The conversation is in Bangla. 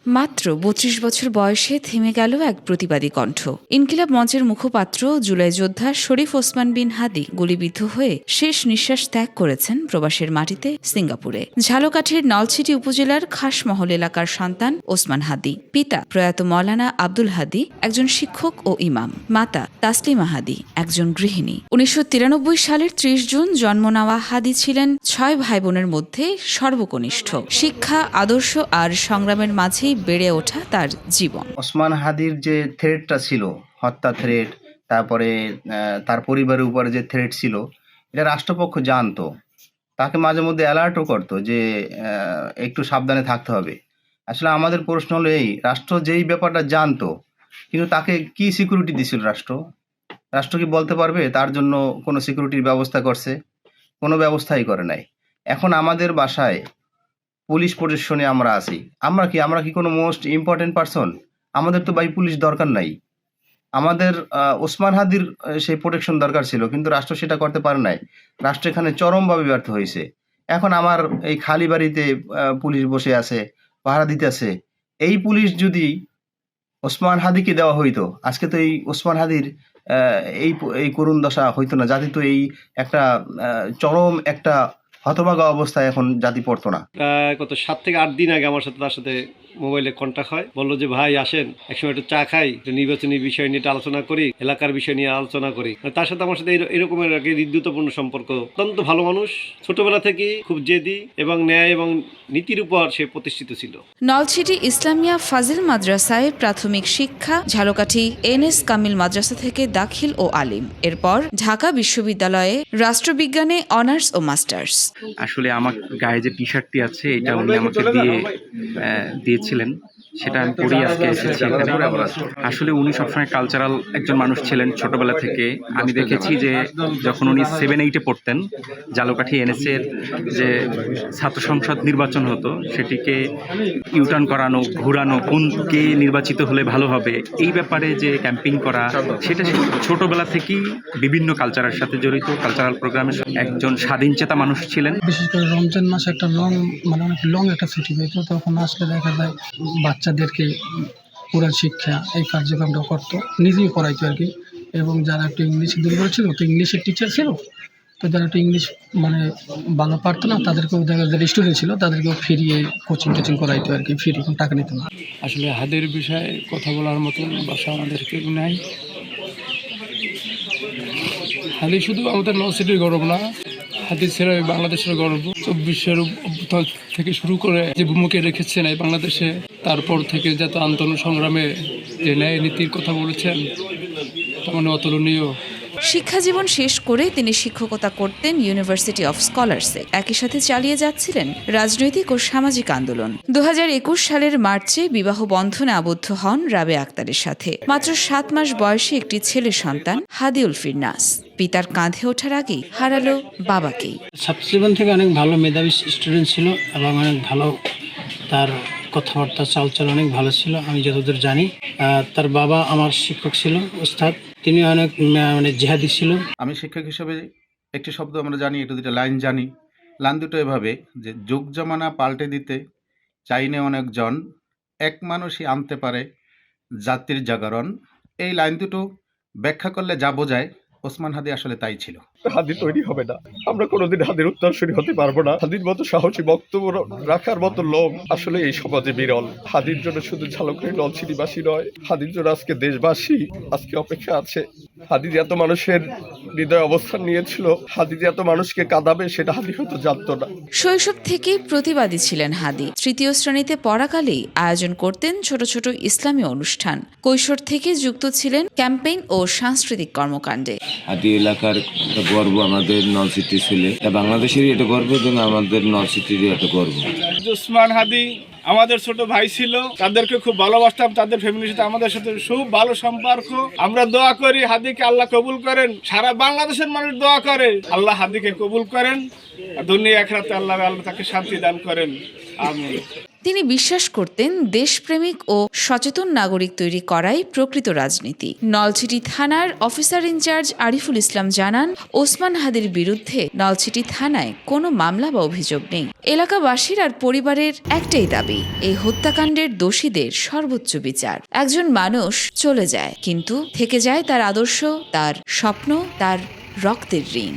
মাত্র ৩২ বছর বয়সে থেমে গেল এক প্রতিবাদী কণ্ঠ। ইনকিলাব মঞ্চের মুখপাত্র জুলাই যোদ্ধা শরীফ ওসমান বিন হাদি গুলিবিদ্ধ হয়ে শেষ নিঃশ্বাস ত্যাগ করেছেন প্রবাসের মাটিতে সিঙ্গাপুরে। ঝালকাঠির নলছিটি উপজেলার খাসমহল এলাকার সন্তান ওসমান হাদি। পিতা প্রয়াত মৌলানা আব্দুল হাদি একজন শিক্ষক ও ইমাম, মাতা তাসলিমা হাদি একজন গৃহিণী। ১৯৯৩ সালের ৩০ জুন জন্ম নেওয়া হাদি ছিলেন ৬ ভাই বোনের মধ্যে সর্বকনিষ্ঠ। শিক্ষা, আদর্শ আর সংগ্রামের মাঝে বেড়ে ওঠা তার জীবন। ওসমান হাদির যে থ্রেটটা ছিল, হত্যা থ্রেট, তারপরে তার পরিবারের উপরে যে থ্রেট ছিল, এটা রাষ্ট্রপক্ষ জানতো। তাকে মাঝে মধ্যে অ্যালার্টও করতো যে একটু সাবধানে থাকতে হবে। আসলে আমাদের প্রশ্ন হলো এই, রাষ্ট্র যেই ব্যাপারটা জানতো, কিন্তু তাকে কি সিকিউরিটি দিছিল রাষ্ট্র কি বলতে পারবে তার জন্য কোনো সিকিউরিটির ব্যবস্থা করছে? কোনো ব্যবস্থাই করে নাই। এখন আমাদের বাসায় পুলিশ প্রোটেকশনে আমরা আছি। আমরা কি কোনো মোস্ট ইম্পর্টেন্ট পারসন? আমাদের তো ভাই পুলিশ দরকার নাই। আমাদের ওসমান হাদির সেই প্রোটেকশন দরকার ছিল, কিন্তু রাষ্ট্র সেটা করতে পারে নাই। রাষ্ট্র এখানে চরমভাবে ব্যর্থ হয়েছে। এখন আমার এই খালি বাড়িতে পুলিশ বসে আছে, পাহারা দিতেছে। এই পুলিশ যদি ওসমান হাদিকে দেওয়া হইতো, আজকে তো এই ওসমান হাদির এই করুণ দশা হইতো না। জাতি তো এই একটা চরম একটা হতভাগা অবস্থায় এখন জাতি পড়তো না। কত ৭ থেকে ৮ দিন আগে আমার সাথে তার সাথে মোবাইলে কন্ট্যাক্ট হয়। বললো যে ভাই আসেন একসময় একটু চা খাই, একটু নির্বাচনী বিষয় নিয়ে আলোচনা করি, এলাকার বিষয় নিয়ে আলোচনা করি। তার সাথে আমার সাথে এরকমের হৃদ্যতাপূর্ণ সম্পর্ক। অত্যন্ত ভালো মানুষ, ছোটবেলা থেকে খুব জেদি এবং ন্যায় এবং নীতির উপর সে প্রতিষ্ঠিত ছিল। নলছিটি ইসলামিয়া ফাজিল মাদ্রাসায় প্রাথমিক শিক্ষা, ঝালকাঠি এনএস কামিল মাদ্রাসা থেকে দাখিল ও আলিম। এরপর ঢাকা বিশ্ববিদ্যালয়ে রাষ্ট্রবিজ্ঞানে অনার্স ও মাস্টার্স। আসলে আমার গায়ে যে টি শার্টটি আছে এটা উনি আমাকে দিয়েছিলেন, সেটা আমি পরেই আজকে এসেছি এখানে। আসলে উনি সবসময় কালচারাল একজন মানুষ ছিলেন ছোটবেলা থেকে। আমি দেখেছি যে যখন উনি 7-8-এ পড়তেন, ঝালকাঠি এনএসের যে ছাত্র সংসদ নির্বাচন হতো, সেটিকে ইউটার্ন করানো, ঘুরানো, কে নির্বাচিত হলে ভালো হবে, এই ব্যাপারে যে ক্যাম্পেইন করা, সেটা ছোটবেলা থেকেই বিভিন্ন কালচারের সাথে জড়িত, কালচারাল প্রোগ্রামের একজন স্বাধীনচেতা মানুষ ছিলেন। বিশেষ করে রমজান মাসে একটা অনেক লং একটা ছুটি পেত, তখন আসলে দেখা যায় বাচ্চাদেরকে কোরআন শিক্ষা এই কার্যক্রমটা করতো, নিজেই পড়াইতো আর কি। এবং যারা একটু ইংলিশে দুর্বল ছিল, তো ইংলিশের টিচার ছিল, তো যারা একটু ইংলিশ ভালো পারতো না, তাদেরকেও দেখা যারা স্টুডেন্ট ছিল তাদেরকেও ফিরিয়ে কোচিং করাইতো আর কি, ফ্রি, কোনো টাকা নিত না। আসলে হাদির বিষয়ে কথা বলার মতন ভাষা আমাদের কেউ নাই। হাদি শুধু আমাদের নলছিটির গৌরব না, হাদি ছেড়ে বাংলাদেশের গৌরব। ২৪-এর অভ্যুত্থান থেকে শুরু করে যে ভূমিকা রেখেছেন এই বাংলাদেশে, তারপর থেকে যত আন্দোলন সংগ্রামে যে ন্যায় নীতির কথা বলেছেন, তার মানে অতুলনীয়। শিক্ষাজীবন শেষ করে তিনি শিক্ষকতা করতেন ইউনিভার্সিটি অফ স্কলার্সে। একই সাথে চালিয়ে যাচ্ছিলেন রাজনৈতিক ও সামাজিক আন্দোলন। ২০২১ সালের মার্চে বিবাহ বন্ধনে আবদ্ধ হন রাবেয়া আক্তারের সাথে। মাত্র ৭ মাস বয়সী একটি ছেলে সন্তান হাদিউল ফিরনাস পিতার কাঁধে ওঠার আগেই হারালো বাবাকেই। ছাত্রজীবন থেকে অনেক ভালো মেধাবী স্টুডেন্ট ছিল এবং অনেক ভালো, তার কথাবার্তা চালচল অনেক ভালো ছিল আমি যতদূর জানি। তার বাবা আমার শিক্ষক ছিল, ওস্তাদ, তিনি অনেক জিহাদি ছিল। আমি শিক্ষক হিসেবে একটি শব্দ আমরা জানি, একটু দুটো লাইন জানি। লাইন দুটো এভাবে যে, যুগ জমানা পাল্টে দিতে চাইনে অনেকজন, এক মানুষই আনতে পারে জাতির জাগরণ। এই লাইন দুটো ব্যাখ্যা করলে যা বোঝায়, ওসমান হাদি আসলে তাই ছিল। হাদি তৈরি হবে না, আমরা কোনোদিন হাদির উত্তরসূরি হতে পারবো না। হাদির মতো সাহসী বক্তব্য রাখার মতো লোক আসলে এই সমাজে বিরল। হাদির জন্য শুধু ঝালকাঠি নলছিটিবাসী নয়, হাদির জন্য আজকে দেশবাসী আজকে অপেক্ষা আছে। হাদি যে এত মানুষের হৃদয় অবস্থান নিয়েছিল, হাদি যে এত মানুষকে কাঁদাবে, সেটা হাদি হয়তো জানতো না। শৈশব থেকেই প্রতিবাদী ছিলেন হাদি। তৃতীয় শ্রেণীতে পড়াকালেই আয়োজন করতেন ছোট ছোট ইসলামী অনুষ্ঠান। কৈশোর থেকে যুক্ত ছিলেন ক্যাম্পেইন ও সাংস্কৃতিক কর্মকাণ্ডে। হাদি এলাকার গর্ব আমাদের নলছিটি ছেলে, বাংলাদেশেরই এটা গর্ব এবং আমাদের নলছিটিরই একটা গর্ব। ওসমান হাদি আমাদের ছোট ভাই ছিল, তাদেরকে খুব ভালোবাসতাম, তাদের ফ্যামিলির সাথে আমাদের সাথে খুব ভালো সম্পর্ক। আমরা দোয়া করি হাদিকে আল্লাহ কবুল করেন, সারা বাংলাদেশের মানুষ দোয়া করে আল্লাহ হাদিকে কবুল করেন, দুনিয়া আখিরাতে আল্লাহ তাকে শান্তি দান করেন, আমিন। তিনি বিশ্বাস করতেন দেশপ্রেমিক ও সচেতন নাগরিক তৈরি করাই প্রকৃত রাজনীতি। নলছিটি থানার অফিসার ইনচার্জ আরিফুল ইসলাম জানান, ওসমান হাদির বিরুদ্ধে নলছিটি থানায় কোনো মামলা বা অভিযোগ নেই। এলাকাবাসীর আর পরিবারের একটাই দাবি, এই হত্যাকাণ্ডের দোষীদের সর্বোচ্চ বিচার। একজন মানুষ চলে যায়, কিন্তু থেকে যায় তার আদর্শ, তার স্বপ্ন, তার রক্তের ঋণ।